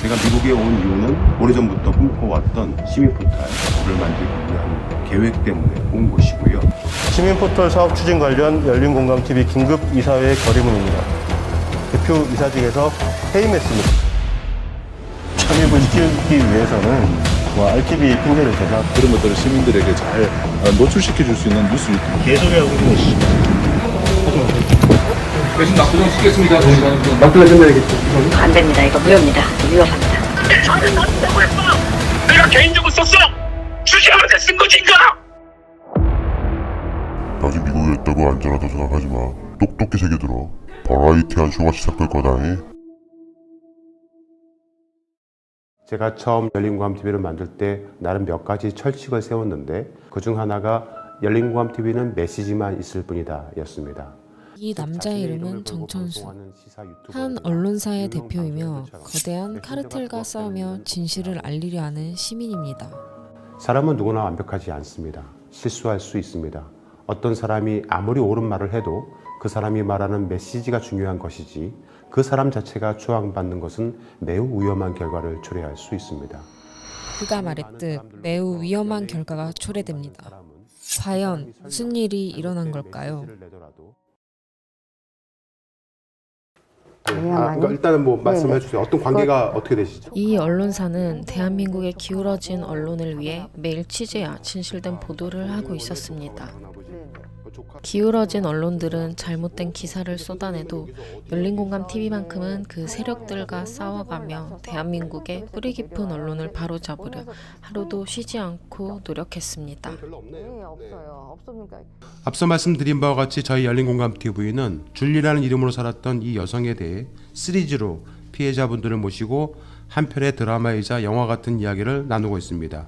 제가 미국에 온 이유는 오래전부터 꿈꿔왔던 시민포털을 만들기 위한 계획 때문에 온 것이고요. 시민포털 사업 추진 관련 열린공감TV 긴급 이사회 결의문입니다. 대표 이사직에서 해임했습니다. 참여를 시키기 위해서는 RTV 핑계를 대자 그런 것들을 시민들에게 잘 노출시켜 줄 수 있는 뉴스 유튜브 개소리하고 있는 것이죠. 대신 낙부정 쓰겠습니다. 안 됩니다. 이거 무효입니다. 위험합니다. 나는 낫다고 했어! 내가 개인적으로 썼어! 주식하면서 쓴 거지인가! 아직 미국에 있다고 안전하다고 생각하지 마. 똑똑히 새겨들어. 버라이티한 쇼가 시작될 거다니. 제가 처음 열린공감TV를 만들 때 나름 몇 가지 철칙을 세웠는데 그중 하나가 열린공감TV는 메시지만 있을 뿐이다 였습니다. 이 남자의 이름은 정천수. 한 언론사의 대표이며 거대한 카르텔과 싸우며 진실을 알리려 하는 시민입니다. 사람은 누구나 완벽하지 않습니다. 실수할 수 있습니다. 어떤 사람이 아무리 옳은 말을 해도 그 사람이 말하는 메시지가 중요한 것이지 그 사람 자체가 추앙받는 것은 매우 위험한 결과를 초래할 수 있습니다. 그가 말했듯 매우 위험한 결과가 초래됩니다. 과연 무슨 일이 일어난 걸까요? 그러니까 일단은 뭐 말씀해 주세요. 어떤 관계가 어떻게 되시죠? 이 언론사는 대한민국의 기울어진 언론을 위해 매일 취재와 진실된 보도를 하고 있었습니다. 기울어진 언론들은 잘못된 기사를 쏟아내도 열린공감TV만큼은 그 세력들과 싸워가며 대한민국의 뿌리 깊은 언론을 바로잡으려 하루도 쉬지 않고 노력했습니다. 앞서 말씀드린 바와 같이 저희 열린공감TV는 줄리라는 이름으로 살았던 이 여성에 대해 시리즈로 피해자분들을 모시고 한 편의 드라마이자 영화 같은 이야기를 나누고 있습니다.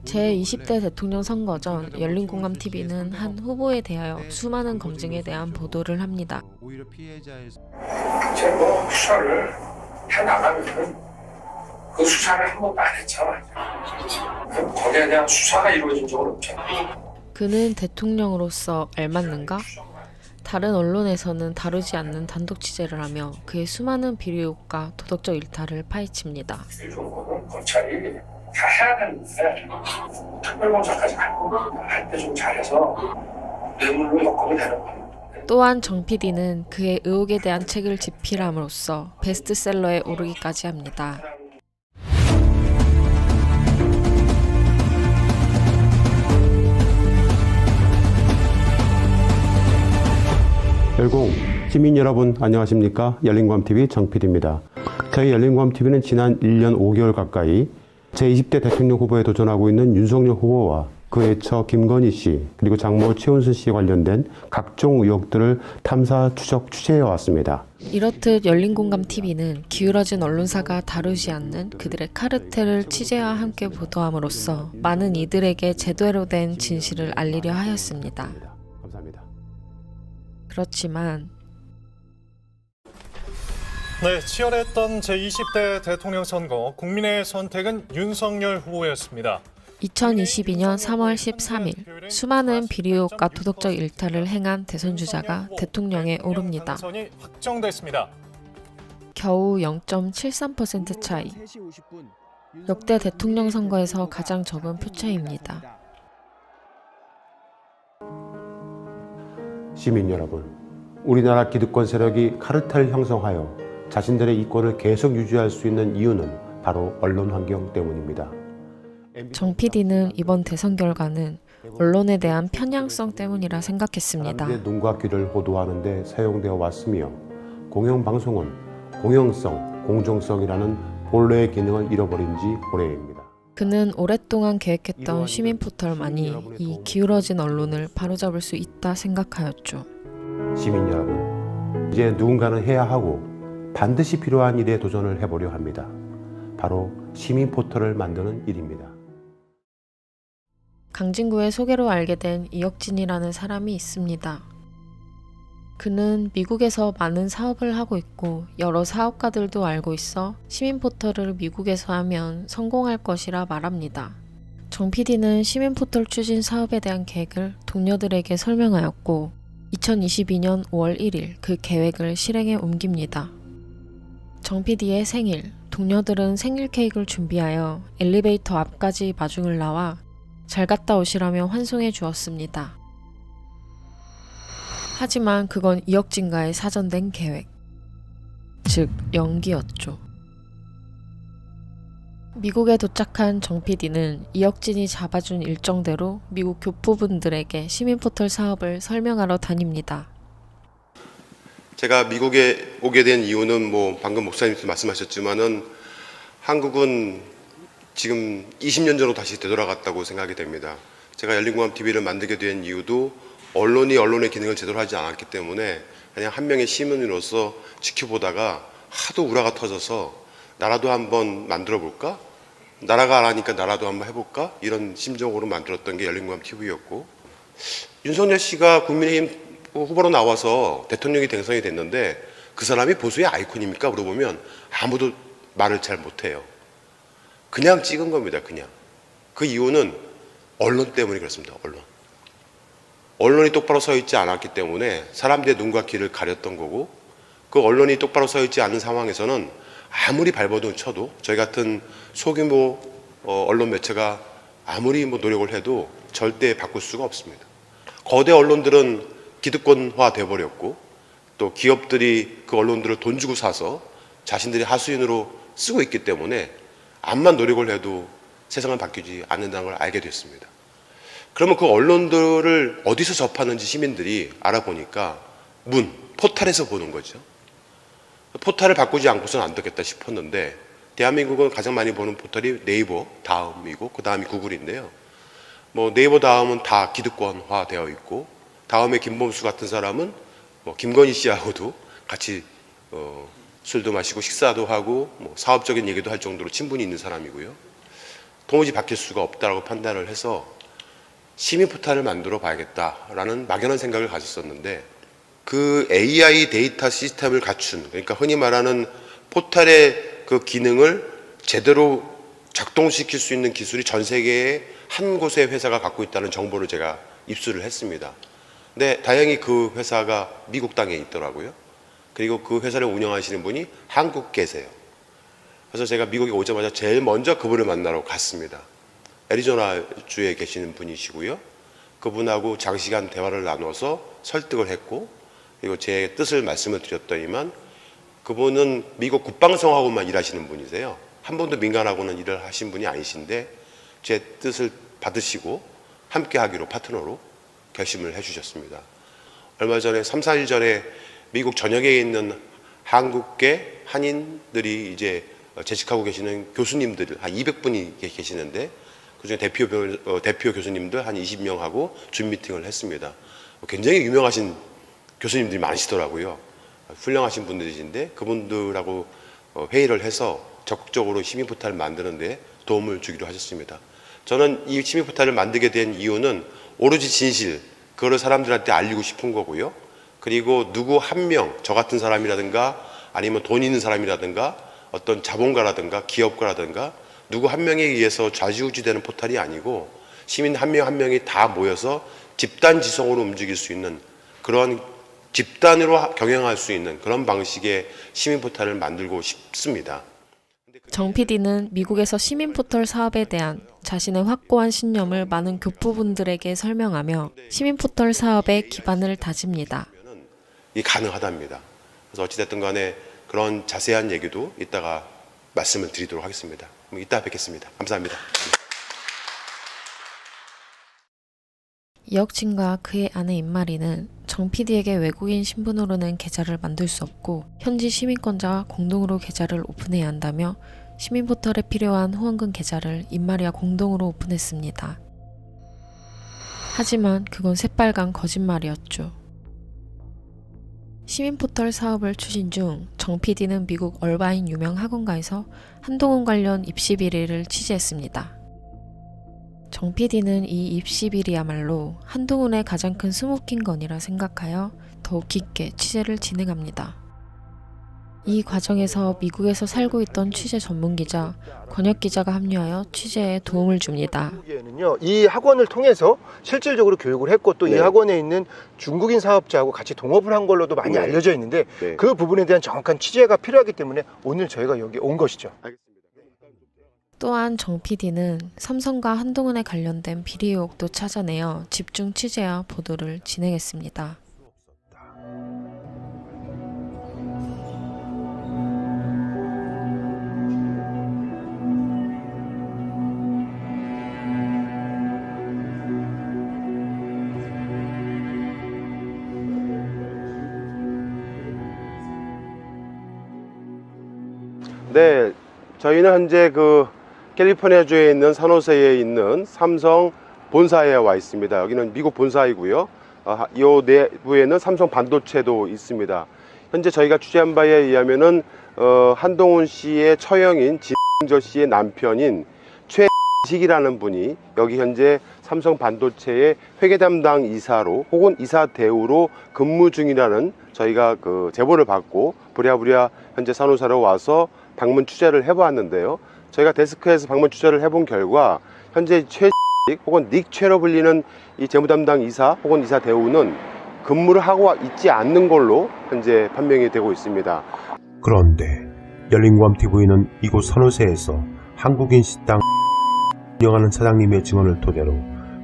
제20대 대통령 선거 전 열린공감TV는 한 후보에 대하여 수많은 검증에 대한 보도를 합니다. 오히려 피해자의 제가 수사를 해나가면은 그 수사를 한 번도 안 했잖아요. 그럼 거기에 대한 수사가 이루어진 적은 없잖아요. 그는 대통령으로서 알맞는가? 다른 언론에서는 다루지 않는 단독 취재를 하며 그의 수많은 비리의혹과 도덕적 일탈을 파헤칩니다. 이런 거는 검찰이 다 해야 되는데 특별검사까지 할 때 좀 잘해서 뇌물로 엮으면 되는 거예요. 또한 정 PD는 그의 의혹에 대한 책을 집필함으로써 베스트셀러에 오르기까지 합니다. 열공 시민 여러분 안녕하십니까? 열린공감TV 정PD입니다. 저희 열린공감TV는 지난 1년 5개월 가까이 제20대 대통령 후보에 도전하고 있는 윤석열 후보와 그 애처 김건희 씨 그리고 장모 최은순 씨에 관련된 각종 의혹들을 탐사 추적 취재해 왔습니다. 이렇듯 열린공감TV는 기울어진 언론사가 다루지 않는 그들의 카르텔을 취재와 함께 보도함으로써 많은 이들에게 제대로 된 진실을 알리려 하였습니다. 감사합니다. 그렇지만 네, 치열했던 제20대 대통령 선거, 국민의 선택은 윤석열 후보였습니다. 2022년 3월 13일 수많은 비리의혹과 도덕적 일탈을 행한 대선 주자가 대통령에 오릅니다. 당선이 확정됐습니다. 겨우 0.73% 차이. 역대 대통령 선거에서 가장 적은 표차입니다. 시민 여러분, 우리나라 기득권 세력이 카르텔 형성하여 자신들의 이권을 계속 유지할 수 있는 이유는 바로 언론 환경 때문입니다. 정 PD는 이번 대선 결과는 언론에 대한 편향성 때문이라 생각했습니다. 사람들의 눈과 귀를 호도하는 데 사용되어 왔으며 공영방송은 공영성, 공정성이라는 본래의 기능을 잃어버린 지 오래입니다. 그는 오랫동안 계획했던 시민포털만이 이 기울어진 언론을 바로잡을 수 있다 생각하였죠. 시민 여러분, 이제 누군가는 해야 하고 반드시 필요한 일에 도전을 해보려 합니다. 바로 시민포털을 만드는 일입니다. 강진구의 소개로 알게 된 이혁진이라는 사람이 있습니다. 그는 미국에서 많은 사업을 하고 있고 여러 사업가들도 알고 있어 시민포털을 미국에서 하면 성공할 것이라 말합니다. 정 PD는 시민포털 추진 사업에 대한 계획을 동료들에게 설명하였고 2022년 5월 1일 그 계획을 실행에 옮깁니다. 정 PD의 생일, 동료들은 생일 케이크를 준비하여 엘리베이터 앞까지 마중을 나와 잘 갔다 오시라며 환송해 주었습니다. 하지만 그건 이혁진과의 사전된 계획, 즉 연기였죠. 미국에 도착한 정 PD는 이혁진이 잡아준 일정대로 미국 교포분들에게 시민포털 사업을 설명하러 다닙니다. 제가 미국에 오게 된 이유는 방금 목사님도 말씀하셨지만은 한국은 지금 20년 전으로 다시 되돌아갔다고 생각이 됩니다. 제가 열린공감TV를 만들게 된 이유도 언론이 언론의 기능을 제대로 하지 않았기 때문에 그냥 한 명의 시민으로서 지켜보다가 하도 우라가 터져서 나라도 한번 만들어 볼까? 나라가 안 하니까 나라도 한번 해볼까? 이런 심정으로 만들었던 게 열린공감TV였고, 윤석열 씨가 국민의힘 후보로 나와서 대통령이 당선이 됐는데 그 사람이 보수의 아이콘입니까? 물어보면 아무도 말을 잘 못해요. 그냥 찍은 겁니다. 그냥. 그 이유는 언론 때문에 그렇습니다. 언론이 똑바로 서 있지 않았기 때문에 사람들의 눈과 귀를 가렸던 거고, 그 언론이 똑바로 서 있지 않은 상황에서는 아무리 발버둥 쳐도 저희 같은 소규모 언론 매체가 아무리 노력을 해도 절대 바꿀 수가 없습니다. 거대 언론들은 기득권화 돼버렸고, 또 기업들이 그 언론들을 돈 주고 사서 자신들이 하수인으로 쓰고 있기 때문에 암만 노력을 해도 세상은 바뀌지 않는다는 걸 알게 됐습니다. 그러면 그 언론들을 어디서 접하는지 시민들이 알아보니까 포탈에서 보는 거죠. 포탈을 바꾸지 않고서는 안 되겠다 싶었는데, 대한민국은 가장 많이 보는 포털이 네이버 다음이고 그 다음이 구글인데요. 네이버 다음은 다 기득권화 되어 있고, 다음에 김범수 같은 사람은 김건희 씨하고도 같이 술도 마시고 식사도 하고 사업적인 얘기도 할 정도로 친분이 있는 사람이고요. 도무지 바뀔 수가 없다라고 판단을 해서 시민 포탈을 만들어 봐야겠다라는 막연한 생각을 가졌었는데, 그 AI 데이터 시스템을 갖춘, 그러니까 흔히 말하는 포탈의 그 기능을 제대로 작동시킬 수 있는 기술이 전 세계에 한 곳의 회사가 갖고 있다는 정보를 제가 입수를 했습니다. 근데 다행히 그 회사가 미국 땅에 있더라고요. 그리고 그 회사를 운영하시는 분이 한국 계세요. 그래서 제가 미국에 오자마자 제일 먼저 그분을 만나러 갔습니다. 애리조나 주에 계시는 분이시고요. 그분하고 장시간 대화를 나눠서 설득을 했고, 그리고 제 뜻을 말씀을 드렸더니만 그분은 미국 국방성하고만 일하시는 분이세요. 한 번도 민간하고는 일을 하신 분이 아니신데 제 뜻을 받으시고 함께 하기로 파트너로 결심을 해주셨습니다. 얼마 전에 3, 4일 전에 미국 전역에 있는 한국계 한인들이 이제 재직하고 계시는 교수님들 한 200분이 계시는데, 그중에 대표 교수님들 한 20명하고 줌 미팅을 했습니다. 굉장히 유명하신 교수님들이 많으시더라고요. 훌륭하신 분들이신데 그분들하고 회의를 해서 적극적으로 시민포탈을 만드는 데 도움을 주기로 하셨습니다. 저는 이 시민포탈을 만들게 된 이유는 오로지 진실, 그거를 사람들한테 알리고 싶은 거고요. 그리고 누구 한 명, 저 같은 사람이라든가 아니면 돈 있는 사람이라든가 어떤 자본가라든가 기업가라든가 누구 한 명에 의해서 좌지우지되는 포탈이 아니고 시민 한 명 한 명이 다 모여서 집단 지성으로 움직일 수 있는, 그런 집단으로 경영할 수 있는 그런 방식의 시민 포탈을 만들고 싶습니다. 정 PD는 미국에서 시민 포털 사업에 대한 자신의 확고한 신념을 많은 교포분들에게 설명하며 시민 포털 사업의 기반을 다집니다. 이 가능하답니다. 그래서 어찌됐든 간에 그런 자세한 얘기도 이따가 말씀을 드리도록 하겠습니다. 이따 뵙겠습니다. 감사합니다. 이혁진과 그의 아내 임마리는 정 PD에게 외국인 신분으로는 계좌를 만들 수 없고 현지 시민권자와 공동으로 계좌를 오픈해야 한다며 시민포털에 필요한 후원금 계좌를 임마리와 공동으로 오픈했습니다. 하지만 그건 새빨간 거짓말이었죠. 시민포털 사업을 추진 중 정 PD는 미국 얼바인 유명 학원가에서 한동훈 관련 입시 비리를 취재했습니다. 정 PD는 이 입시 비리야말로 한동훈의 가장 큰 스모킹 건이라 생각하여 더욱 깊게 취재를 진행합니다. 이 과정에서 미국에서 살고 있던 취재 전문 기자 권혁 기자가 합류하여 취재에 도움을 줍니다. 한국에는요, 이 학원을 통해서 실질적으로 교육을 했고 또 이 학원에 있는 중국인 사업자하고 같이 동업을 한 걸로도 많이 알려져 있는데 그 부분에 대한 정확한 취재가 필요하기 때문에 오늘 저희가 여기 온 것이죠. 또한 정 PD는 삼성과 한동훈에 관련된 비리 의혹도 찾아내어 집중 취재와 보도를 진행했습니다. 네, 저희는 현재 캘리포니아주에 있는 산호세에 있는 삼성 본사에 와 있습니다. 여기는 미국 본사이고요. 이 내부에는 삼성 반도체도 있습니다. 현재 저희가 취재한 바에 의하면은 한동훈 씨의 처형인 진저 씨의 남편인 최식이라는 분이 여기 현재 삼성 반도체의 회계 담당 이사로 혹은 이사 대우로 근무 중이라는 저희가 제보를 받고 부랴부랴 현재 산호사로 와서 방문 취재를 해보았는데요. 저희가 데스크에서 방문 취재를 해본 결과 현재 최 혹은 닉 최로 불리는 이 재무담당 이사 혹은 이사 대우는 근무를 하고 있지 않는 걸로 현재 판명이 되고 있습니다. 그런데 열린고암TV는 이곳 산호세에서 한국인 식당 운영하는 사장님의 증언을 토대로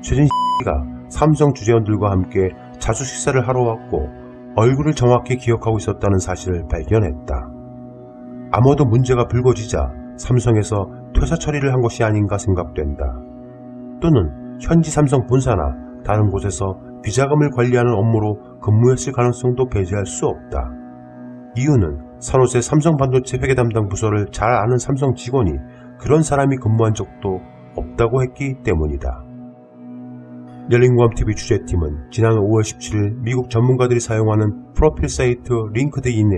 최진 씨가 삼성 주재원들과 함께 자수 식사를 하러 왔고 얼굴을 정확히 기억하고 있었다는 사실을 발견했다. 아무도 문제가 불거지자 삼성에서 퇴사 처리를 한 것이 아닌가 생각된다. 또는 현지 삼성 본사나 다른 곳에서 비자금을 관리하는 업무로 근무했을 가능성도 배제할 수 없다. 이유는 산호세 삼성 반도체 회계 담당 부서를 잘 아는 삼성 직원이 그런 사람이 근무한 적도 없다고 했기 때문이다. 열린고암TV 취재팀은 지난 5월 17일 미국 전문가들이 사용하는 프로필 사이트 링크드인에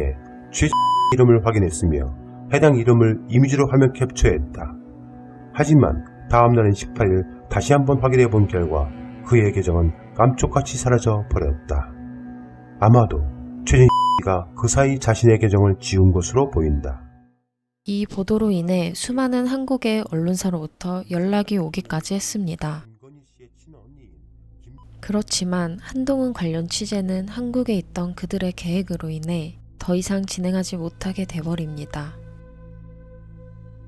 최 이름을 확인했으며 해당 이름을 이미지로 화면 캡처했다. 하지만 다음날인 18일 다시 한번 확인해 본 결과 그의 계정은 깜짝같이 사라져 버렸다. 아마도 최진 씨가 그 사이 자신의 계정을 지운 것으로 보인다. 이 보도로 인해 수많은 한국의 언론사로부터 연락이 오기까지 했습니다. 그렇지만 한동훈 관련 취재는 한국에 있던 그들의 계획으로 인해 더 이상 진행하지 못하게 돼버립니다.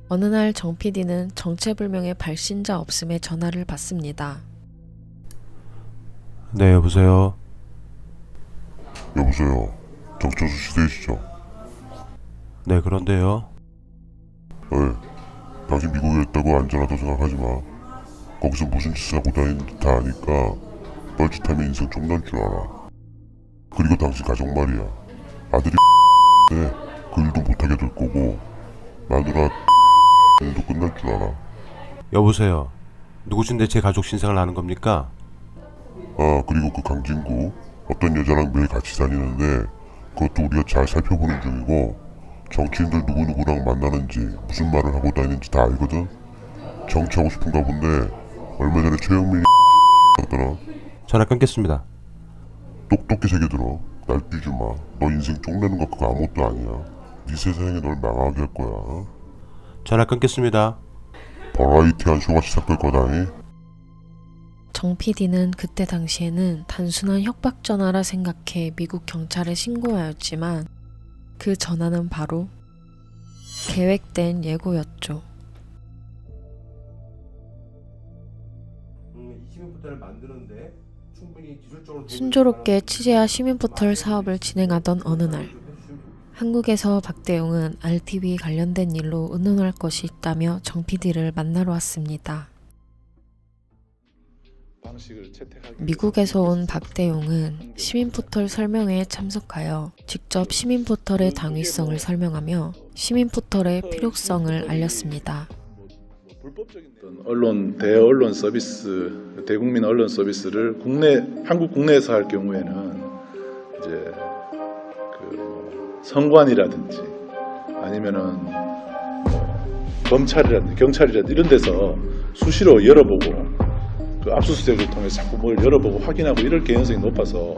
어느 날 정 PD는 정체불명의 발신자 없음에 전화를 받습니다. 네, 여보세요. 여보세요. 정철수 시대이시죠? 네, 그런데요. 네. 당신 미국에 있다고 안전하다고 생각하지 마. 거기서 무슨 짓을 하고 다니는지 다 아니까 뻘짓하면 인생 쫑날 줄 알아. 그리고 당신 가족 말이야. 아들이 네, 그 일도 못하게 될 거고 마누라 일도 끝날 줄 알아. 여보세요. 누구신데 제 가족 신상을 아는 겁니까? 아, 그리고 그 강진구 어떤 여자랑 매일 같이 다니는데 그것도 우리가 잘 살펴보는 중이고 정치인들 누구누구랑 만나는지 무슨 말을 하고 다니는지 다 알거든? 정치하고 싶은가 본데 얼마 전에 최영민이 하더라. 전화 끊겠습니다. 똑똑히 새겨들어. 날 뛰지 마. 너 인생 쪽내는 거 그거 아무것도 아니야. 네 세상에 널 망하게 할 거야. 전화 끊겠습니다. 버라이티한 쇼가 시작될 거다니. 정 PD는 그때 당시에는 단순한 협박 전화라 생각해 미국 경찰에 신고하였지만 그 전화는 바로 계획된 예고였죠. 순조롭게 취재와 시민포털 사업을 진행하던 어느 날 한국에서 박대용은 RTV 관련된 일로 의논할 것이 있다며 정 PD를 만나러 왔습니다. 미국에서 온 박대용은 시민포털 설명회에 참석하여 직접 시민포털의 당위성을 설명하며 시민포털의 필요성을 알렸습니다. 언론 대언론 서비스, 대국민 언론 서비스를 한국 국내에서 할 경우에는 이제 성관이라든지 아니면은 검찰이라든지 경찰이라든지 이런 데서 수시로 열어보고 그 압수수색을 통해 자꾸 뭘 열어보고 확인하고 이럴 개연성이 높아서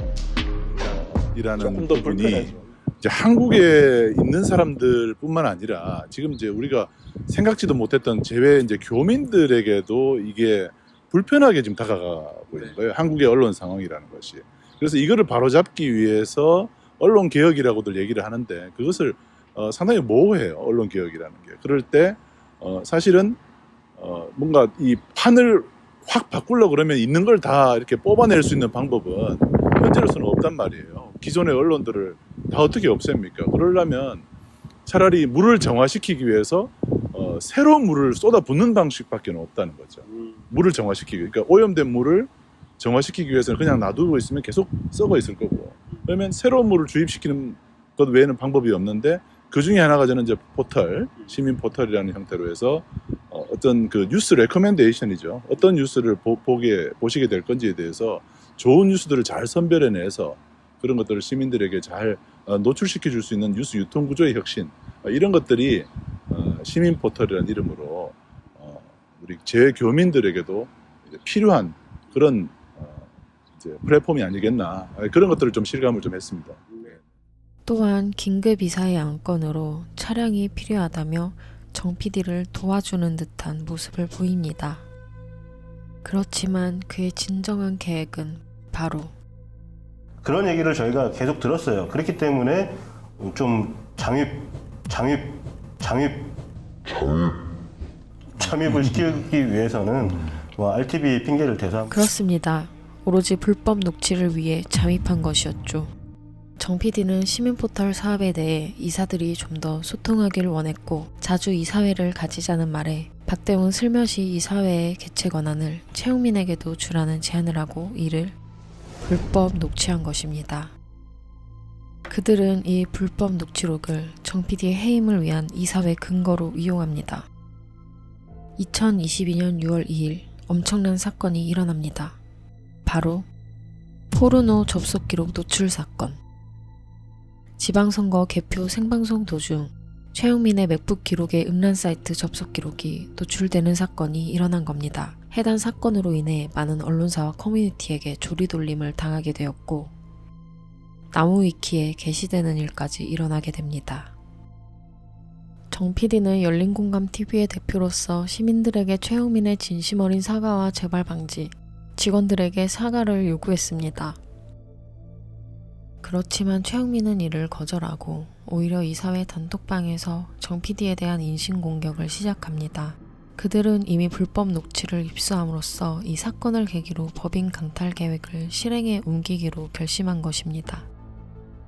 이라는 조금 더 부분이 불편하죠. 이제 한국에 있는 사람들뿐만 아니라 지금 이제 우리가 생각지도 못했던 제외 이제 교민들에게도 이게 불편하게 지금 다가가고 있는 거예요. 한국의 언론 상황이라는 것이. 그래서 이거를 바로잡기 위해서 언론 개혁이라고들 얘기를 하는데 그것을 상당히 모호해요. 언론 개혁이라는 게. 그럴 때 사실은 뭔가 이 판을 확 바꾸려고 그러면 있는 걸 다 이렇게 뽑아낼 수 있는 방법은 현재로서는 없단 말이에요. 기존의 언론들을 다 어떻게 없앱니까? 그러려면 차라리 물을 정화시키기 위해서 새로운 물을 쏟아붓는 방식밖에 없다는 거죠. 물을 정화시키기. 그러니까 오염된 물을 정화시키기 위해서는 그냥 놔두고 있으면 계속 썩어 있을 거고. 그러면 새로운 물을 주입시키는 것 외에는 방법이 없는데 그 중에 하나가 저는 이제 포털, 시민 포털이라는 형태로 해서 어떤 그 뉴스 레커멘데이션이죠. 어떤 뉴스를 보시게 될 건지에 대해서 좋은 뉴스들을 잘 선별해내서 그런 것들을 시민들에게 잘 노출시켜 줄 수 있는 뉴스 유통 구조의 혁신, 이런 것들이 시민 포털이라는 이름으로 우리 재교민들에게도 필요한 그런 이제 플랫폼이 아니겠나, 그런 것들을 좀 실감을 좀 했습니다. 또한 긴급 이사의 안건으로 차량이 필요하다며 정 PD를 도와주는 듯한 모습을 보입니다. 그렇지만 그의 진정한 계획은 바로 그런 얘기를 저희가 계속 들었어요. 그렇기 때문에 좀 잠입을 시키기 위해서는 RTV 핑계를 대서 그렇습니다. 오로지 불법 녹취를 위해 잠입한 것이었죠. 정 PD는 시민포털 사업에 대해 이사들이 좀 더 소통하길 원했고 자주 이사회를 가지자는 말에 박대웅은 슬며시 이사회의 개최 권한을 최용민에게도 주라는 제안을 하고 이를 불법 녹취한 것입니다. 그들은 이 불법 녹취록을 정 PD의 해임을 위한 이사회 근거로 이용합니다. 2022년 6월 2일 엄청난 사건이 일어납니다. 바로 포르노 접속 기록 노출 사건. 지방선거 개표 생방송 도중 최용민의 맥북 기록의 음란 사이트 접속 기록이 노출되는 사건이 일어난 겁니다. 해당 사건으로 인해 많은 언론사와 커뮤니티에게 조리돌림을 당하게 되었고 나무위키에 게시되는 일까지 일어나게 됩니다. 정 PD는 열린공감TV의 대표로서 시민들에게 최용민의 진심 어린 사과와 재발 방지, 직원들에게 사과를 요구했습니다. 그렇지만 최용민은 이를 거절하고 오히려 이사회 단톡방에서 정 PD에 대한 인신공격을 시작합니다. 그들은 이미 불법 녹취를 입수함으로써 이 사건을 계기로 법인 강탈 계획을 실행에 옮기기로 결심한 것입니다.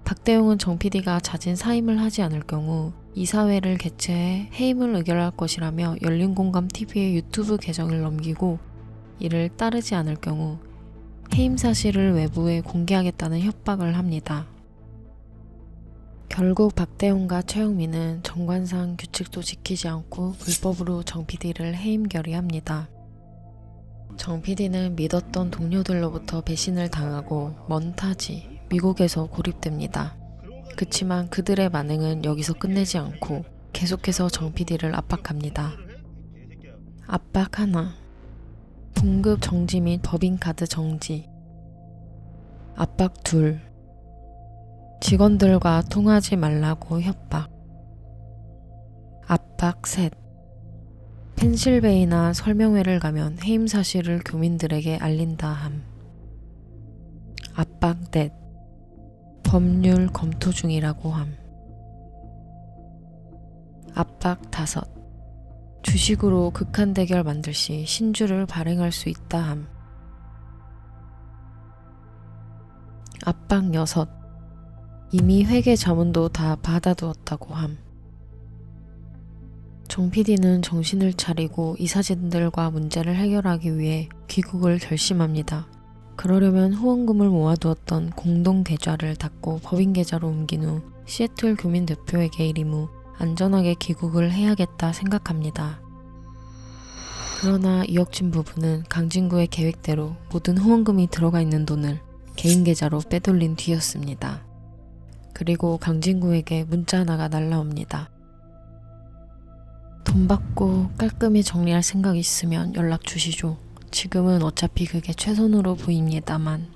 박대웅은 정 PD가 자진 사임을 하지 않을 경우 이사회를 개최해 해임을 의결할 것이라며 열린공감TV의 유튜브 계정을 넘기고 이를 따르지 않을 경우 해임 사실을 외부에 공개하겠다는 협박을 합니다. 결국 박대웅과 최용민은 정관상 규칙도 지키지 않고 불법으로 정 PD를 해임 결의합니다. 정 PD는 믿었던 동료들로부터 배신을 당하고 먼 타지 미국에서 고립됩니다. 그치만 그들의 반응은 여기서 끝내지 않고 계속해서 정 PD를 압박합니다. 압박 하나, 봉급 정지 및 법인카드 정지. 압박 둘, 직원들과 통하지 말라고 협박. 압박 셋, 펜실베이나 설명회를 가면 해임 사실을 교민들에게 알린다 함. 압박 넷, 법률 검토 중이라고 함. 압박 다섯, 주식으로 극한 대결 만들 시 신주를 발행할 수 있다 함. 압박 여섯, 이미 회계 자문도 다 받아두었다고 함. 정 PD는 정신을 차리고 이사진들과 문제를 해결하기 위해 귀국을 결심합니다. 그러려면 후원금을 모아두었던 공동 계좌를 닫고 법인 계좌로 옮긴 후 시애틀 교민 대표에게 일임 후 안전하게 귀국을 해야겠다 생각합니다. 그러나 이혁진 부부는 강진구의 계획대로 모든 후원금이 들어가 있는 돈을 개인 계좌로 빼돌린 뒤였습니다. 그리고 강진구에게 문자 하나가 날라옵니다. 돈 받고 깔끔히 정리할 생각 있으면 연락 주시죠. 지금은 어차피 그게 최선으로 보입니다만.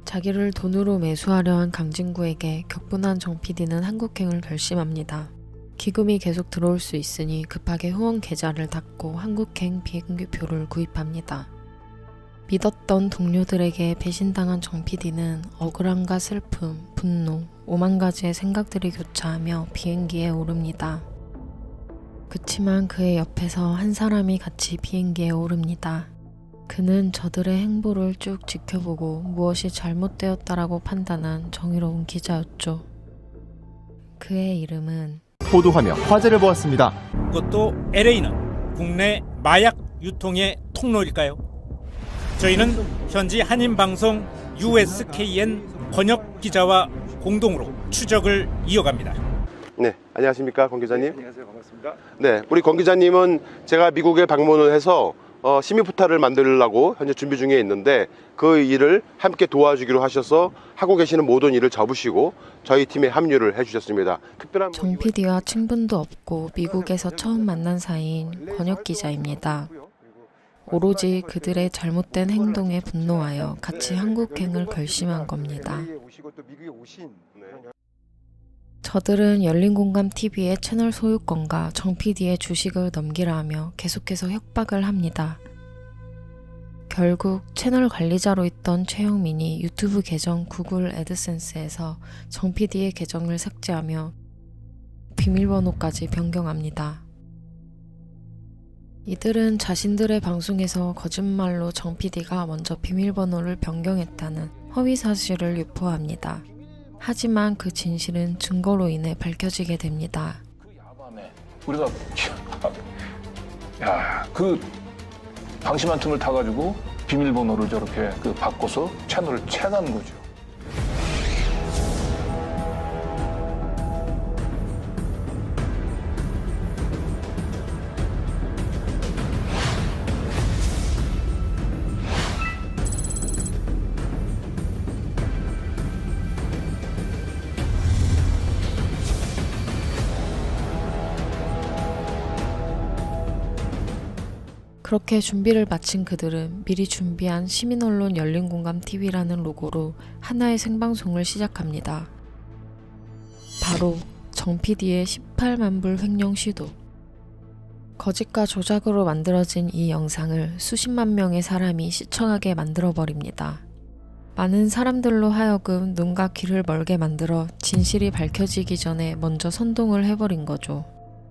자기를 돈으로 매수하려 한 강진구에게 격분한 정 PD는 한국행을 결심합니다. 기금이 계속 들어올 수 있으니 급하게 후원 계좌를 닫고 한국행 비행기표를 구입합니다. 믿었던 동료들에게 배신당한 정 PD는 억울함과 슬픔, 분노, 5만 가지의 생각들이 교차하며 비행기에 오릅니다. 그치만 그의 옆에서 한 사람이 같이 비행기에 오릅니다. 그는 저들의 행보를 쭉 지켜보고 무엇이 잘못되었다라고 판단한 정의로운 기자였죠. 그의 이름은 보도하며 화제를 모았습니다. 그것도 LA는 국내 마약 유통의 통로일까요? 저희는 현지 한인방송 USKN 번역 기자와 공동으로 추적을 이어갑니다. 네, 안녕하십니까, 권 기자님. 안녕하세요. 반갑습니다. 네, 우리 권 기자님은 제가 미국에 방문을 해서 시민 포털을 만들려고 현재 준비 중에 있는데 그 일을 함께 도와주기로 하셔서 하고 계시는 모든 일을 접으시고 저희 팀에 합류를 해주셨습니다. 특별한 정 PD와 친분도 없고 미국에서 처음 만난 사이인 권혁 기자입니다. 오로지 그들의 잘못된 행동에 분노하여 같이 한국행을 결심한 겁니다. 저들은 열린공감TV의 채널 소유권과 정 PD의 주식을 넘기라 하며 계속해서 협박을 합니다. 결국 채널 관리자로 있던 최영민이 유튜브 계정 구글 애드센스에서 정 PD의 계정을 삭제하며 비밀번호까지 변경합니다. 이들은 자신들의 방송에서 거짓말로 정 PD가 먼저 비밀번호를 변경했다는 허위 사실을 유포합니다. 하지만 그 진실은 증거로 인해 밝혀지게 됩니다. 우리가 그 방심한 틈을 타가지고 비밀번호를 저렇게 바꿔서 채널을 채간 거죠. 그렇게 준비를 마친 그들은 미리 준비한 시민언론 열린공감TV라는 로고로 하나의 생방송을 시작합니다. 바로 정 PD의 18만 불 횡령 시도. 거짓과 조작으로 만들어진 이 영상을 수십만 명의 사람이 시청하게 만들어버립니다. 많은 사람들로 하여금 눈과 귀를 멀게 만들어 진실이 밝혀지기 전에 먼저 선동을 해버린 거죠.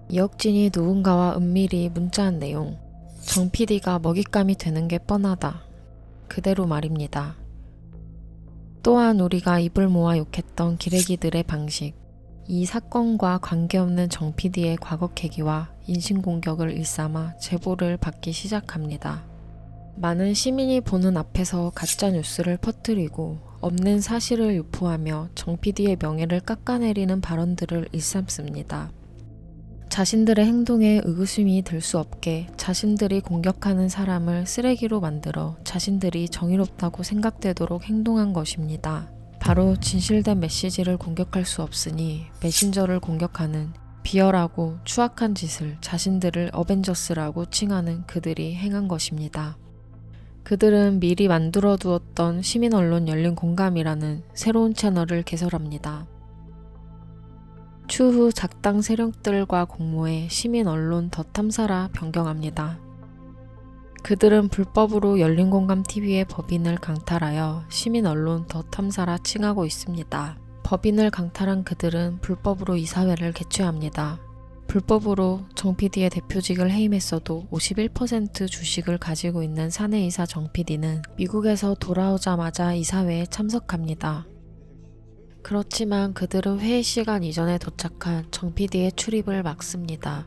이혁진이 누군가와 은밀히 문자한 내용. 정 PD가 먹잇감이 되는 게 뻔하다. 그대로 말입니다. 또한 우리가 입을 모아 욕했던 기레기들의 방식. 이 사건과 관계없는 정 PD의 과거 계기와 인신공격을 일삼아 제보를 받기 시작합니다. 많은 시민이 보는 앞에서 가짜 뉴스를 퍼뜨리고 없는 사실을 유포하며 정 PD의 명예를 깎아내리는 발언들을 일삼습니다. 자신들의 행동에 의구심이 들 수 없게 자신들이 공격하는 사람을 쓰레기로 만들어 자신들이 정의롭다고 생각되도록 행동한 것입니다. 바로 진실된 메시지를 공격할 수 없으니 메신저를 공격하는 비열하고 추악한 짓을 자신들을 어벤져스라고 칭하는 그들이 행한 것입니다. 그들은 미리 만들어 두었던 시민언론 열린공감이라는 새로운 채널을 개설합니다. 추후 작당 세력들과 공모해 시민언론 더 탐사라 변경합니다. 그들은 불법으로 열린공감TV의 법인을 강탈하여 시민언론 더 탐사라 칭하고 있습니다. 법인을 강탈한 그들은 불법으로 이사회를 개최합니다. 불법으로 정 PD의 대표직을 해임했어도 51% 주식을 가지고 있는 사내이사 정 PD는 미국에서 돌아오자마자 이사회에 참석합니다. 그렇지만 그들은 회의 시간 이전에 도착한 정 PD의 출입을 막습니다.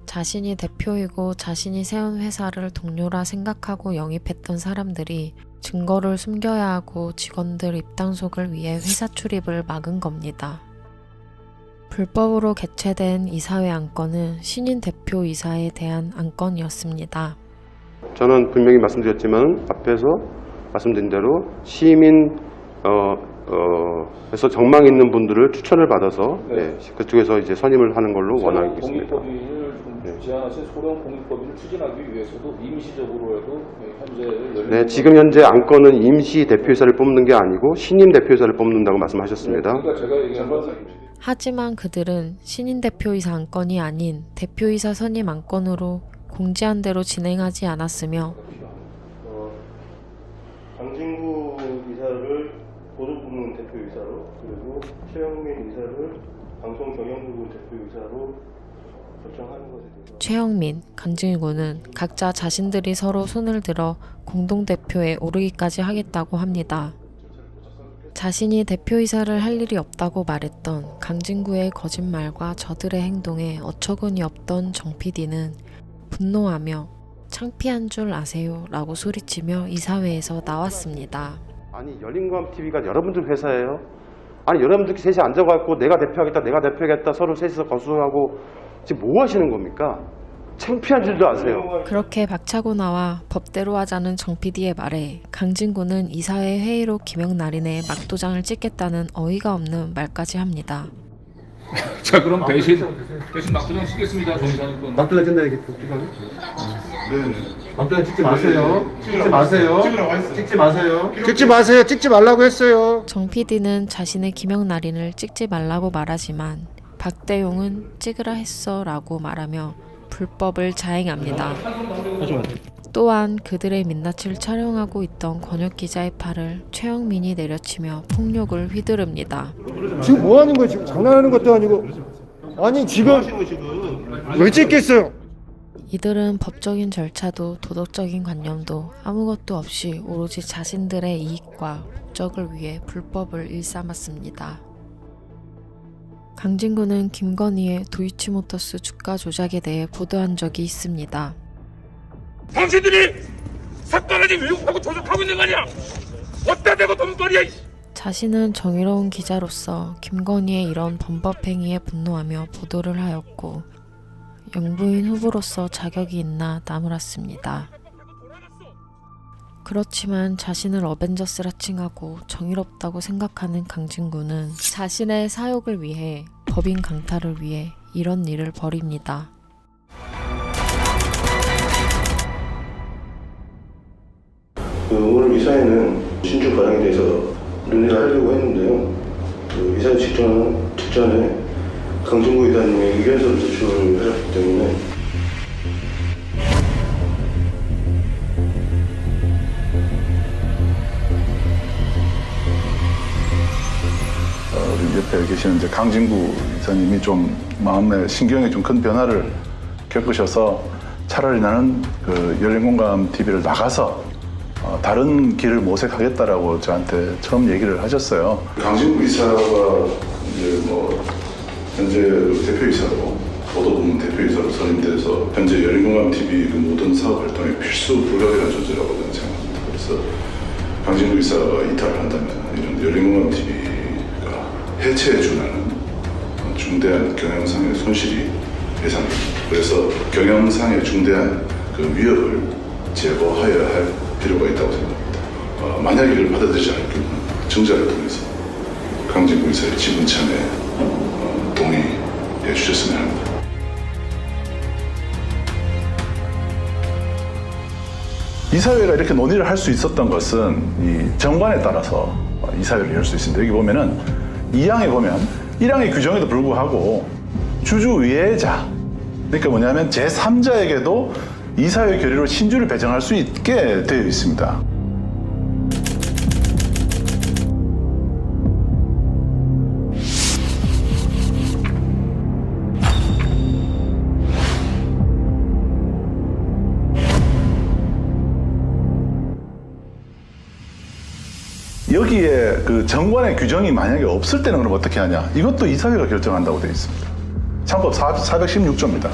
자신이 대표이고 자신이 세운 회사를 동료라 생각하고 영입했던 사람들이 증거를 숨겨야 하고 직원들 입단속을 위해 회사 출입을 막은 겁니다. 불법으로 개최된 이사회 안건은 신인 대표 이사에 대한 안건이었습니다. 저는 분명히 말씀드렸지만 앞에서 말씀드린 대로 시민 그래서 정망 있는 분들을 추천을 받아서 네, 그쪽에서 이제 선임을 하는 걸로 원하고 있습니다. 네. 제안하신 소령 공익법인을 추진하기 위해서도 임시적으로라도 현재 네, 지금 현재 안건은 임시 대표이사를 뽑는 게 아니고 신임 대표이사를 뽑는다고 말씀하셨습니다. 그러니까 제가 얘기한 건 하지만 그들은 신임 대표이사 안건이 아닌 대표이사 선임 안건으로 공지한 대로 진행하지 않았으며 강진구 이사를 보도 부문 대표이사로 그리고 최영민 이사를 방송 경영부문 대표이사로 결정하는 것에 대해서 최영민, 강진구는 각자 자신들이 서로 손을 들어 공동대표에 오르기까지 하겠다고 합니다. 자신이 대표이사를 할 일이 없다고 말했던 강진구의 거짓말과 저들의 행동에 어처구니 없던 정 PD는 분노하며 창피한 줄 아세요? 라고 소리치며 이사회에서 나왔습니다. 아니 열린광TV가 여러분들 회사예요? 아니 여러분들끼리 셋이 앉아갖고 내가 대표하겠다 서로 셋이서 거수하고 지금 뭐 하시는 겁니까? 창피한 줄도 아세요? 그렇게 박차고 나와 법대로 하자는 정 PD의 말에 강진구는 이사회 회의로 김영날인의 막도장을 찍겠다는 어이가 없는 말까지 합니다. 자 그럼 대신 막도장 쓰겠습니다. 정의사님. 막도장 찍나야겠죠. 막도장 찍지 마세요. 찍지 마세요. 찍지 마세요. 찍지 말라고 했어요. 정 PD는 자신의 김영날인을 찍지 말라고 말하지만 박대용은 찍으라 했어 라고 말하며 불법을 자행합니다. 또한 그들의 민낯을 촬영하고 있던 권혁 기자의 팔을 최영민이 내려치며 폭력을 휘두릅니다. 지금 뭐 하는 거예요? 지금 장난하는 것도 아니고. 아니 지금 왜 찍겠어요? 이들은 법적인 절차도 도덕적인 관념도 아무것도 없이 오로지 자신들의 이익과 목적을 위해 불법을 일삼았습니다. 강진구는 김건희의 도이치모터스 주가 조작에 대해 보도한 적이 있습니다. 당신들이 삭발하지 왜곡하고 조작하고 있는 거 아니야? 어디다 대고 돈벌이야. 자신은 정의로운 기자로서 김건희의 이런 범법 행위에 분노하며 보도를 하였고 영부인 후보로서 자격이 있나 나무랐습니다. 그렇지만 자신을 어벤져스라 칭하고 정의롭다고 생각하는 강진구는 자신의 사욕을 위해 법인 강탈을 위해 이런 일을 벌입니다. 오늘 이사회는 신주 과정에 대해서 논의를 하려고 했는데요. 이사회 직전에 강진구 이사님의 의견서를 제출을 하셨기 때문에 옆에 계시는 이제 강진구 이사님이 좀 마음의 신경에 좀 큰 변화를 겪으셔서 차라리 나는 그 열린공감 TV를 나가서 다른 길을 모색하겠다라고 저한테 처음 얘기를 하셨어요. 강진구 이사가 이제 뭐 현재 대표이사로 보도부문 대표이사로 선임돼서 현재 열린공감 TV 그 모든 사업 활동의 필수 불가결한 존재라고 저는 생각합니다. 그래서 강진구 이사가 이탈을 한다면 이런 열린공감 TV가 해체에 준하는 중대한 경영상의 손실이 예상됩니다. 그래서 경영상의 중대한 그 위협을 제거하여야 할 필요가 있다고 생각합니다. 만약 이를 받아들이지 않을 경우는 증자를 통해서 강진구 이사의 지분 참여에 동의해 주셨으면 합니다. 이사회가 이렇게 논의를 할 수 있었던 것은 이 정관에 따라서 이사회를 열 수 있습니다. 여기 보면은 2항에 보면 1항의 규정에도 불구하고 주주의회자, 그러니까 뭐냐면 제3자에게도 이사회 결의로 신주를 배정할 수 있게 되어 있습니다. 여기에 그 정관의 규정이 만약에 없을 때는 그럼 어떻게 하냐? 이것도 이사회가 결정한다고 되어 있습니다. 참법 416조입니다.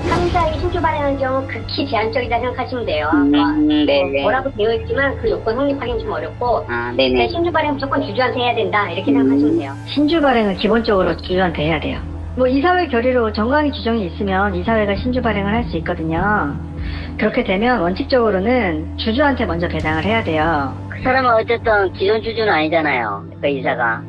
상자의 신주 발행하는 경우 극히 제한적이다 생각하시면 돼요. 네네. 뭐라고 되어 있지만 그 요건 성립하기는 좀 어렵고 네네. 신주 발행 무조건 주주한테 해야 된다 이렇게 생각하시면 돼요. 신주 발행은 기본적으로 주주한테 해야 돼요. 뭐 이사회 결의로 정강이 규정이 있으면 이사회가 신주 발행을 할 수 있거든요. 그렇게 되면 원칙적으로는 주주한테 먼저 배당을 해야 돼요. 그 사람은 어쨌든 기존 주주는 아니잖아요. 그 이사가.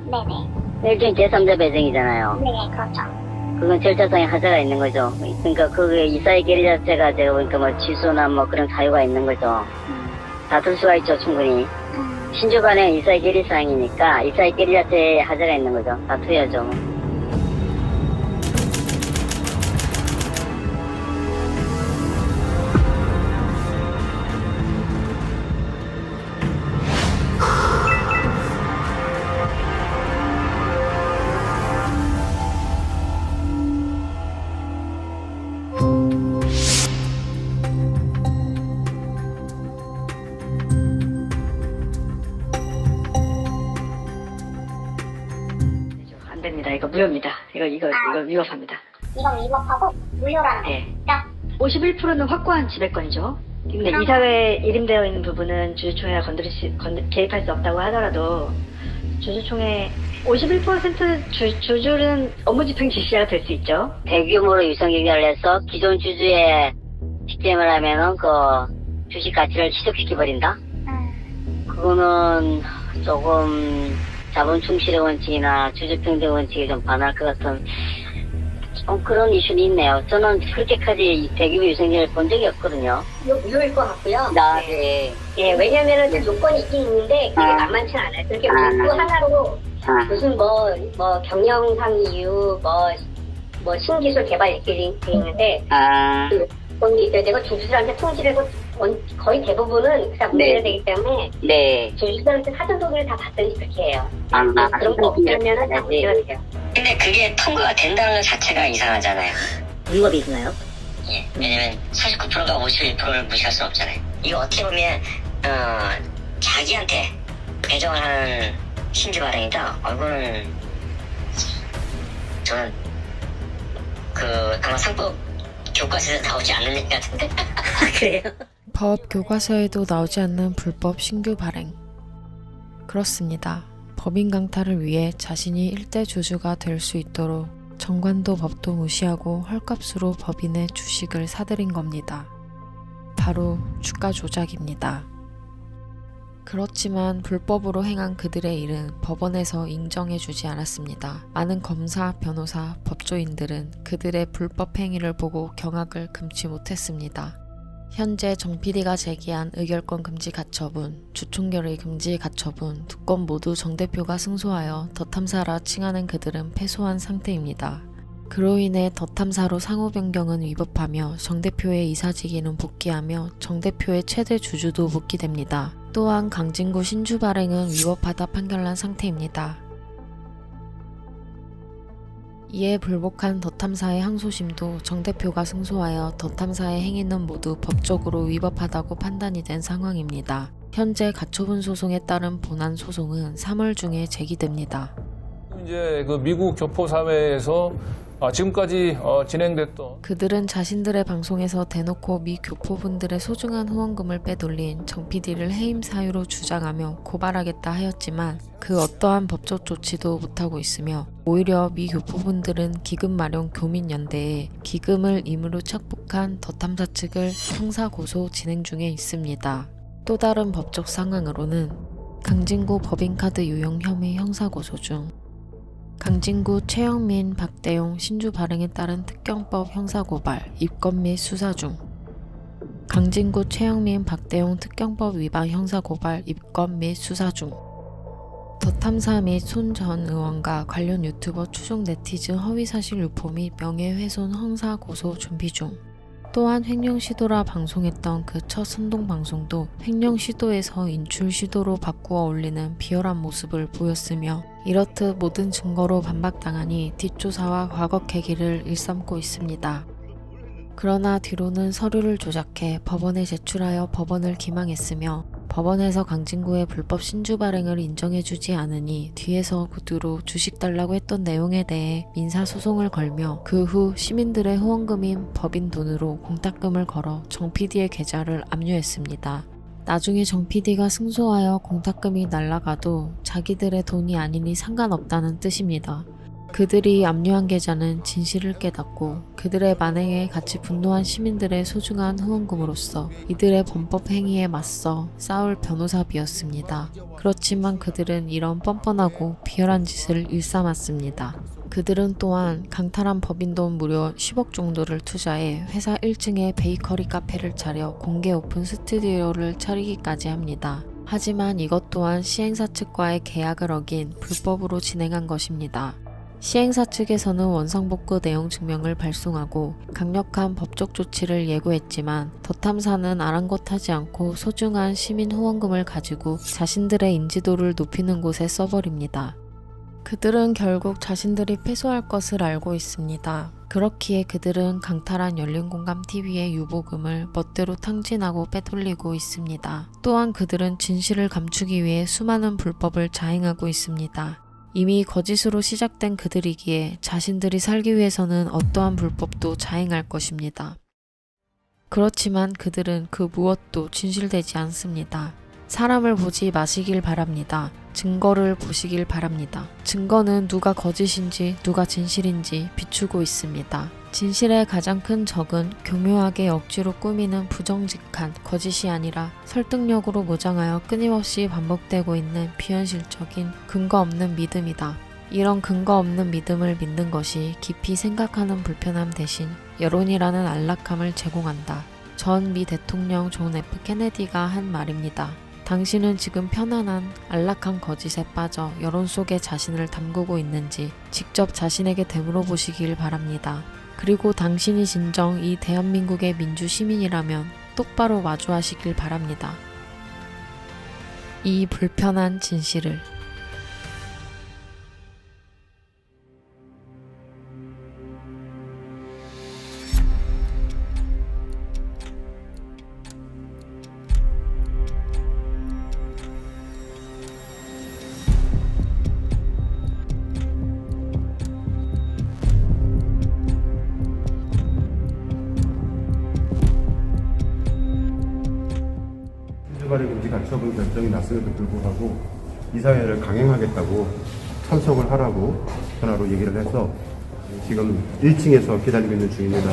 네네. 일종의 제3자 배정이잖아요. 네, 그렇죠. 그건 절차상의 하자가 있는 거죠. 그러니까 그 이사의 결의 자체가 제가 보니까 뭐 취소나 뭐 그런 자유가 있는 거죠. 다툴 수가 있죠, 충분히. 신주 발행은 이사의 결의 사항이니까 이사의 결의 자체에 하자가 있는 거죠. 다투야죠. 안 됩니다. 이거 무효입니다. 이거 위법합니다. 이건 위법하고 무효라는 네. 거. 51%는 확고한 지배권이죠. 근데 이사회에 이름되어 있는 부분은 주주총회가 개입할 수 없다고 하더라도 주주총회 51% 주주는 업무집행 지시자가 될 수 있죠. 대규모로 유상경쟁을 해서 기존 주주의 시스템을 하면은 그 주식 가치를 희석시켜버린다? 그거는 조금 자본 충실의 원칙이나 주주평등 원칙에 좀 반할 것 같은 그런 이슈는 있네요. 저는 그렇게까지 대규모 유상경쟁을 본 적이 없거든요. 이거 무효일 것 같고요. 네. 예, 왜냐면은 좀 요건이 있긴 있는데 그게 만만치는 않아요. 그렇게 문구 하나로 무슨 뭐 경영상 이유 뭐 신기술 개발 이렇게 돼 있는데 그 요건이 있어야 되고 주주들한테 통지되고 거의 대부분은 그냥 문제가 되기 때문에 주주들한테 사전 동의를 다 받든지 그렇게 해요. 그런 거 없으면은 다 문제가 돼요. 근데 그게 통과가 된다는 것 자체가 이상하잖아요. 위법이 있나요? 예, 왜냐면 49%가 51%를 무시할 수는 없잖아요. 이거 어떻게 보면 자기한테 배정을 하는 신주 발행이다. 이거는 저는 아마 상법 교과서에서 나오지 않는 얘기 같은데. 그래요? 법 교과서에도 나오지 않는 불법 신규 발행. 그렇습니다. 법인 강탈을 위해 자신이 일대 주주가 될 수 있도록 정관도 법도 무시하고 헐값으로 법인의 주식을 사들인 겁니다. 바로 주가 조작입니다. 그렇지만 불법으로 행한 그들의 일은 법원에서 인정해주지 않았습니다. 많은 검사, 변호사, 법조인들은 그들의 불법 행위를 보고 경악을 금치 못했습니다. 현재 정 PD가 제기한 의결권 금지 가처분, 주총결의 금지 가처분 두 건 모두 정 대표가 승소하여 더 탐사라 칭하는 그들은 패소한 상태입니다. 그로 인해 더 탐사로 상호 변경은 위법하며 정 대표의 이사직에는 복귀하며 정 대표의 최대 주주도 복귀됩니다. 또한 강진구 신주 발행은 위법하다 판결난 상태입니다. 이에 불복한 더 탐사의 항소심도 정 대표가 승소하여 더 탐사의 행위는 모두 법적으로 위법하다고 판단이 된 상황입니다. 현재 가처분 소송에 따른 본안 소송은 3월 중에 제기됩니다. 이제 그 미국 교포사회에서 지금까지 진행됐던 그들은 자신들의 방송에서 대놓고 미 교포분들의 소중한 후원금을 빼돌린 정 PD를 해임 사유로 주장하며 고발하겠다 하였지만 그 어떠한 법적 조치도 못하고 있으며 오히려 미 교포분들은 기금 마련 교민연대에 기금을 임의로 착복한 더 탐사 측을 형사고소 진행 중에 있습니다. 또 다른 법적 상황으로는 강진구 법인카드 유용 혐의 형사고소 중 강진구 최영민, 박대용 신주 발행에 따른 특경법 형사고발, 입건 및 수사 중 강진구 최영민, 박대용 특경법 위반 형사고발, 입건 및 수사 중 더 탐사 및 손 전 의원과 관련 유튜버 추종 네티즌 허위사실 유포 및 명예훼손 형사고소 준비 중 또한 횡령 시도라 방송했던 그 첫 선동 방송도 횡령 시도에서 인출 시도로 바꾸어 올리는 비열한 모습을 보였으며 이렇듯 모든 증거로 반박당하니 뒷조사와 과거 계기를 일삼고 있습니다. 그러나 뒤로는 서류를 조작해 법원에 제출하여 법원을 기망했으며 법원에서 강진구의 불법 신주 발행을 인정해주지 않으니 뒤에서 구두로 주식 달라고 했던 내용에 대해 민사소송을 걸며 그 후 시민들의 후원금인 법인 돈으로 공탁금을 걸어 정 PD의 계좌를 압류했습니다. 나중에 정 PD가 승소하여 공탁금이 날아가도 자기들의 돈이 아니니 상관없다는 뜻입니다. 그들이 압류한 계좌는 진실을 깨닫고 그들의 만행에 같이 분노한 시민들의 소중한 후원금으로서 이들의 범법 행위에 맞서 싸울 변호사비였습니다. 그렇지만 그들은 이런 뻔뻔하고 비열한 짓을 일삼았습니다. 그들은 또한 강탈한 법인 돈 무려 10억 정도를 투자해 회사 1층에 베이커리 카페를 차려 공개 오픈 스튜디오를 차리기까지 합니다. 하지만 이것 또한 시행사 측과의 계약을 어긴 불법으로 진행한 것입니다. 시행사 측에서는 원상복구 내용 증명을 발송하고 강력한 법적 조치를 예고했지만 더 탐사는 아랑곳하지 않고 소중한 시민 후원금을 가지고 자신들의 인지도를 높이는 곳에 써버립니다. 그들은 결국 자신들이 패소할 것을 알고 있습니다. 그렇기에 그들은 강탈한 열린공감TV의 유보금을 멋대로 탕진하고 빼돌리고 있습니다. 또한 그들은 진실을 감추기 위해 수많은 불법을 자행하고 있습니다. 이미 거짓으로 시작된 그들이기에 자신들이 살기 위해서는 어떠한 불법도 자행할 것입니다. 그렇지만 그들은 그 무엇도 진실되지 않습니다. 사람을 보지 마시길 바랍니다. 증거를 보시길 바랍니다. 증거는 누가 거짓인지 누가 진실인지 비추고 있습니다. 진실의 가장 큰 적은 교묘하게 억지로 꾸미는 부정직한 거짓이 아니라 설득력으로 무장하여 끊임없이 반복되고 있는 비현실적인 근거 없는 믿음이다. 이런 근거 없는 믿음을 믿는 것이 깊이 생각하는 불편함 대신 여론이라는 안락함을 제공한다. 전 미 대통령 존 F 케네디가 한 말입니다. 당신은 지금 편안한 안락한 거짓에 빠져 여론 속에 자신을 담그고 있는지 직접 자신에게 되물어보시길 바랍니다. 그리고 당신이 진정 이 대한민국의 민주시민이라면 똑바로 마주하시길 바랍니다. 이 불편한 진실을. 발행 금지 가처분 결정이 났음에도 불구하고 이사회를 강행하겠다고 참석을 하라고 전화로 얘기를 해서 지금 1층에서 기다리고 있는 중입니다.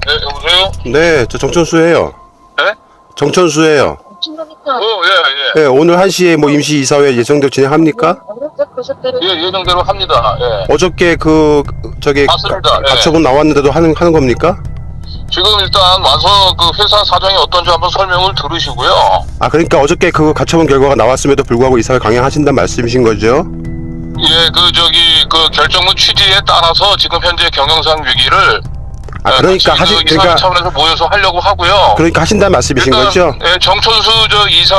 네, 여보세요? 네, 저 정천수예요. 네? 정천수예요. 예. 네, 오늘 1시에 뭐 임시 이사회 예정대로 진행합니까? 예, 예정대로 합니다. 예. 어저께 맞습니다. 예. 가처분 나왔는데도 하는 겁니까? 지금 일단 와서 그 회사 사정이 어떤지 한번 설명을 들으시고요. 아, 그러니까 어저께 그 가처분 결과가 나왔음에도 불구하고 이사회 강행하신다는 말씀이신 거죠? 예, 그 결정문 취지에 따라서 지금 현재 경영상 위기를 그러니까 이사 차원에서 모여서 하려고 하고요. 그러니까 하신다는 말씀이신 거죠? 예, 정천수 이사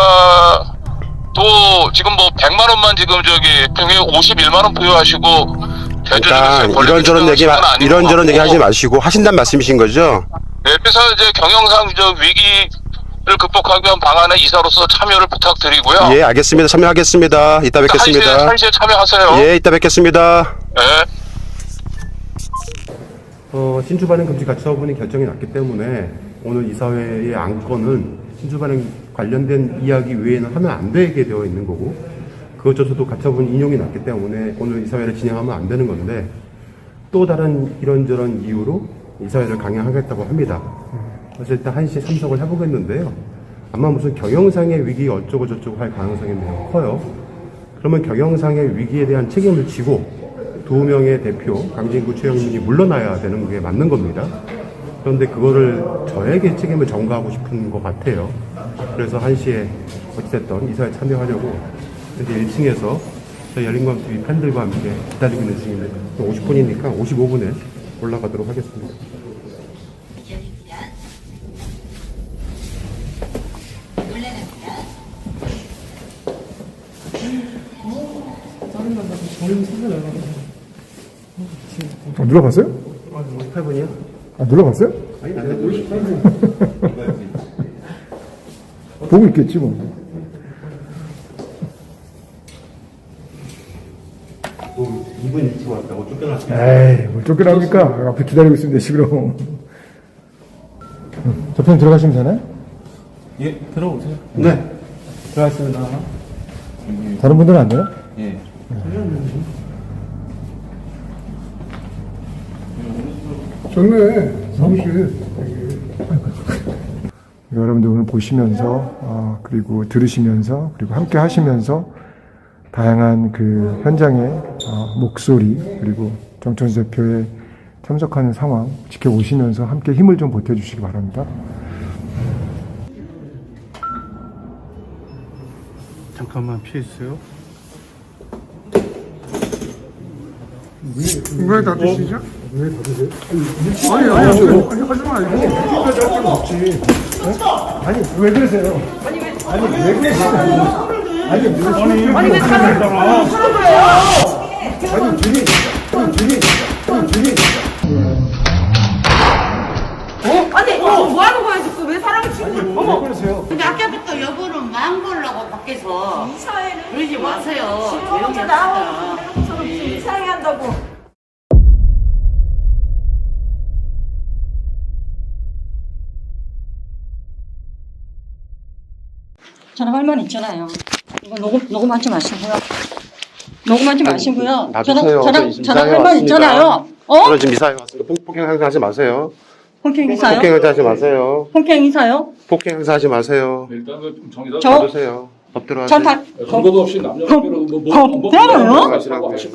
또 지금 뭐 100만 원만 지금 평에 51만 원 부여하시고 그러니까 이런저런 얘기 하지 마시고 하신다는 말씀이신 거죠? 예, 그래서 이제 경영상 위기를 극복하기 위한 방안에 이사로서 참여를 부탁드리고요. 예, 알겠습니다. 참여하겠습니다. 이따 뵙겠습니다. 1시에 참여하세요. 예, 이따 뵙겠습니다. 예. 신주 발행 금지 가처분이 결정이 났기 때문에 오늘 이사회의 안건은 신주 발행 관련된 이야기 외에는 하면 안 되게 되어 있는 거고 그것조차도 가처분 인용이 났기 때문에 오늘 이사회를 진행하면 안 되는 건데 또 다른 이런저런 이유로 이사회를 강행하겠다고 합니다. 그래서 일단 1시에 참석을 해보겠는데요. 아마 무슨 경영상의 위기 어쩌고 저쩌고 할 가능성이 매우 커요. 그러면 경영상의 위기에 대한 책임을 지고 2명의 대표 강진구 최영민이 물러나야 되는 게 맞는 겁니다. 그런데 그거를 저에게 책임을 전가하고 싶은 것 같아요. 그래서 1시에 어찌됐든 이사회에 참여하려고 이제 1층에서 저희 열린광TV 팬들과 함께 기다리고 있는 중입니다. 50분이니까 55분에 올라가도록 하겠습니다. 눌러봤어요? 58분이요? 아, 눌러봤어요? 아니, 58분. 보고 있겠지 뭐. 또 2분 일찍 왔다고 쫓겨났어요. 에이, 뭘 쫓겨납니까? 앞에 기다리고 있으면 되지, 그럼. 저편 들어가시면 되나요? 예, 들어오세요. 네. 들어가겠습니다. 다른 분들은 안 되나? 예. 좋네, 사무실. 여러분들 오늘 보시면서, 그리고 들으시면서, 그리고 함께 하시면서, 다양한 그 현장의 목소리, 그리고 정천수 대표의 참석하는 상황 지켜보시면서 함께 힘을 좀 보태주시기 바랍니다. 잠깐만 피해주세요. 왜 닫으시죠? 왜 닫으세요? 아니, 하지 말고. 그렇게까지 할 필요 없지. 아니, 왜 그러세요? 아니, 왜 그러세요? 아니, 왜 사람을 아니, 아니, 뭐 하는 거야, 지금? 왜 사람을 치고? 어머! 그러세요? 근데 아까부터 여보는 마음 걸라고 밖에서. 이사회는? 그러지 마세요. 조용히 합시다. 나오고, 이사회 한다고. 저는 할 말 있잖아요. 이거 녹음하지 마시고요. 녹음하지 마시고요. 저랑 할 말 있잖아요. 저는 지금 이사회 왔습니다. 폭행 행사하지 마세요. 폭행 행사요? 폭행 행사하지 마세요. 폭행 행사요? 폭행 행사하지 마세요. 일단 좀 정리다. 놔두세요. 법대로 하세요. 근거도 없이 남녀 관계로 법대로요?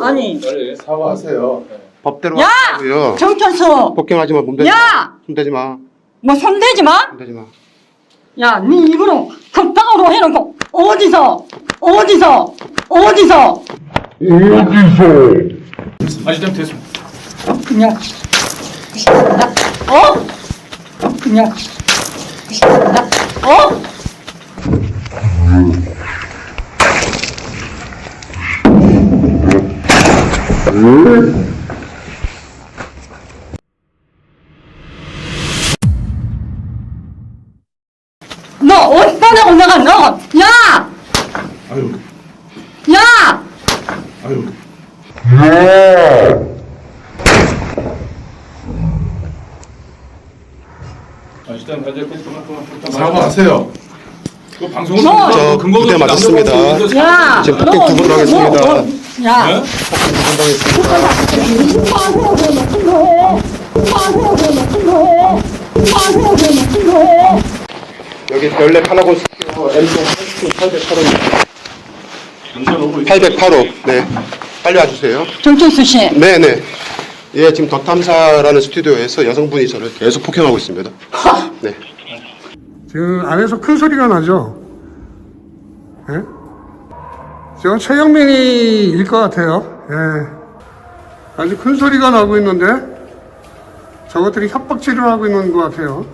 아니. 사과하세요. 법대로 야! 하고요. 정천수! 폭행하지 마. 몸대지 마. 야! 손대지 마. 뭐 손대지 마? 손대지 마. 야, 네 입으로 컵방으로 해놓고 어디서? 아니, 좀 됐습니다. 그냥 그냥 너 어디다 올라가 너? 야! 아유. 야! 아유. 아, 일단 가자. 사과하세요. 그 방송은 저 부대 맞았습니다. 야! 지금 폭행 2번 당했습니다. 야! 여기 별내 파나곤 스튜디오 M동 808호 808호 네 빨리 와주세요. 정철수 씨. 네네. 예 지금 덧탐사라는 스튜디오에서 여성분이 저를 계속 폭행하고 있습니다. 네. 지금 안에서 큰 소리가 나죠? 예? 지금 최영민이일 것 같아요. 예. 아주 큰 소리가 나고 있는데 저것들이 협박질을 하고 있는 것 같아요.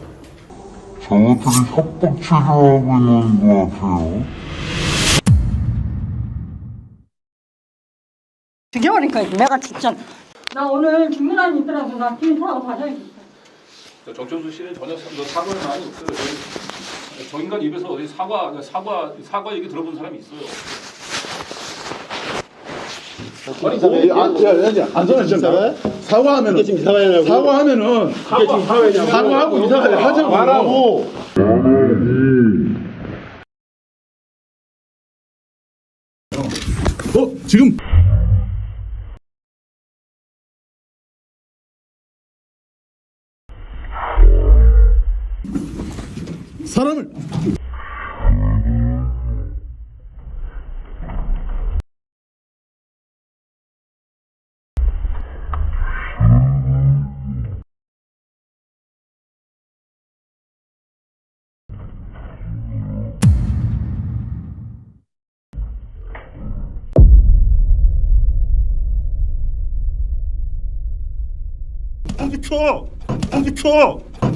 저것들이 협박질을 하고 있는 것 같아요. 죽여버릴까 내가 진짜. 나 오늘 중요한 일 있더라고. 나 팀 사고 가져야겠다. 정천수 씨는 전혀 사과를 많이 없어요. 저 인간 입에서 어디 사과 얘기 들어본 사람이 있어요. 사과하면은 지금 이사회냐고. 사과하면은 이게 지금 사회냐고. 사과하고 이사회 하자고 말하고. 지금 사람을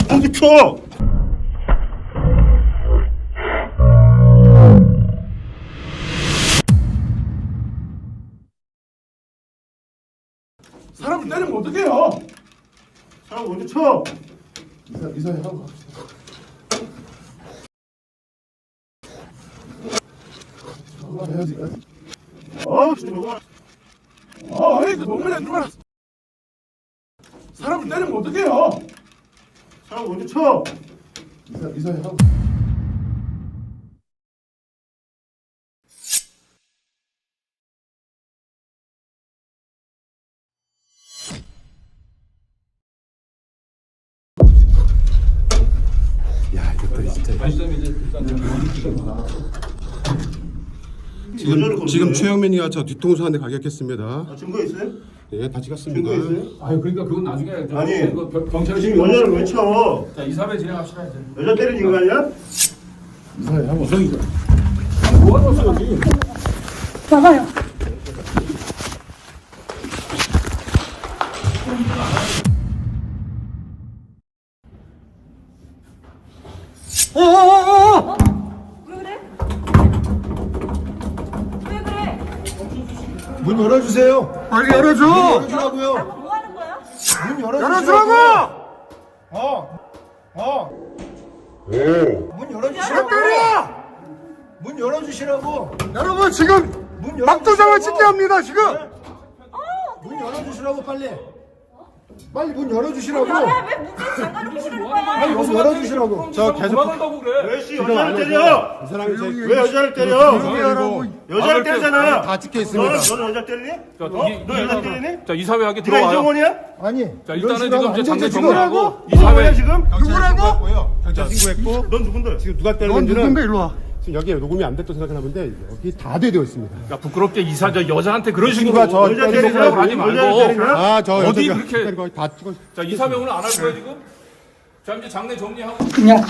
공기 쳐! 사람 때리면 어떡해요? 자, 어디 쳐? 이사회 하고 해야지. 진짜 너무. 너무 안 좋아. 사람을 때리면 어떡해요? 자, 어디 쳐? 이사회 하고. 야, 이것들이 진짜. 지금 최영민이가 저 뒤통수 한 대 가격했습니다. 증거 있어요? 네, 다 찍었습니다. 증거 있어요? 아니 그러니까 그건 나중에 아니, 경찰이 지금 여자를 왜 쳐? 자 이사회 진행합시다 이제. 여자 때리는 거 아니야? 이사회 하고. 뭐가 넣었어 여기? 나가요. 문 열어주세요. 빨리 열어줘. 열어주라고요. 뭐 하는 거야? 문 열어주라고. 문 열어주시라고. 때려. 문 열어주시라고. 여러분 지금 막도장을 찍게 합니다 지금. 문 열어주시라고 빨리. 빨리 문 열어주시라고. 왜 문을 잠가놓으시는 거야? 빨리 문 열어주시라고. 저 계속 도망간다고 그래. 왜 여자를 때려? 이 사람이 제 왜 여자를 때려? 여자를 때리잖아. 다 찍혀 있습니다. 너는 여자 때리니? 자, 너 여자 때리니? 자 이사회하게 네가 들어와요. 이정원이야? 아니. 자 일단은 지금 이제 장례 지금 정리하고 이정원이야 지금? 누구라고? 경찰 신고했고. 넌 누군데? 지금 누가 넌 때렸는지는 누군데 일로 와. 지금 여기에 녹음이 안 됐다고 생각하나 본데 여기 다 되어 있습니다. 야 부끄럽게 이사 여자한테 그런 식으로 저 여자 이런 때리냐? 하지 말고. 여자를 때리냐? 아, 저 어디 여자가 그렇게- 때리고 다 찍어. 자 이사회 오늘 안 할 거야 지금? 자 이제 장례 정리하고. 그냥.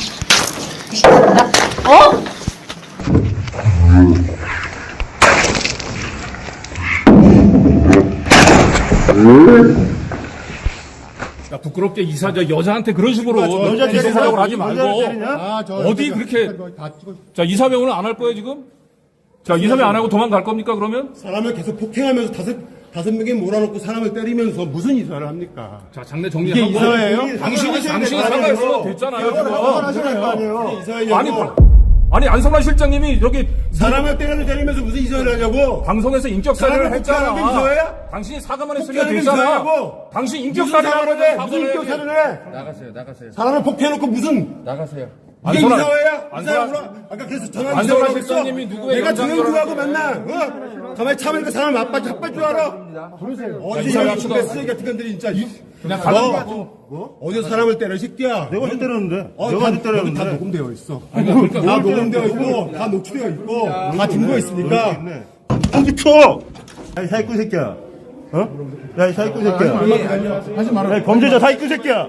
야 부끄럽게 이사 여자한테 그런 식으로 여자 때리냐? 이사라고 하지 여자를 말고. 때리냐? 아, 저 어디 여자가 그렇게- 때리고 다 찍어. 자 이사회 오늘 안 할 거예요 지금? 자 이사회 안 하고 도망갈 겁니까 그러면? 사람을 계속 폭행하면서 다섯 명이 몰아놓고 사람을 때리면서 무슨 이사를 합니까? 자 장례 정리하고. 이게 이사회예요? 당신이 사과했으면 됐잖아요. 하셔야 거 아니에요. 이사회냐고. 아니 안성란 실장님이 여기 사람을 때리면서 무슨 이사를 하냐고. 방송에서 인격살인을 사람을 폭행하는 게 했잖아. 이사회야? 당신이 사과만 했으면 폭행하는 게 됐잖아. 이사회냐고. 당신 무슨 인격살인을 사과를 해? 하면 무슨 인격살을 해? 나가세요. 사람을 폭행해놓고 무슨 나가세요. 이게 이사회야? 안성란- 이사회구나? 아까 그래서 전화 안성란 실장님이 누구의 내가 영장을 조용조하고 맨날 가만히 참으니까 사람 아빠할 줄 알아? 어디 이사회 이런 합시다. 쓰레기 같은 것들이 진짜 그냥 가는 뭐? 어디서 사람을 때려 이 새끼야? 내가 언제 때렸는데? 다, 내가 언제 여기 다 때렸는데? 녹음되어 있어. 그러니까 다 녹음되어 있고 다 녹취되어 있고 다 증거 있으니까 어디 쳐? 야, 이 사기꾼 새끼야. 어? 야, 이 사기꾼 새끼야. 하지 말아. 야, 이 범죄자 사기꾼 새끼야.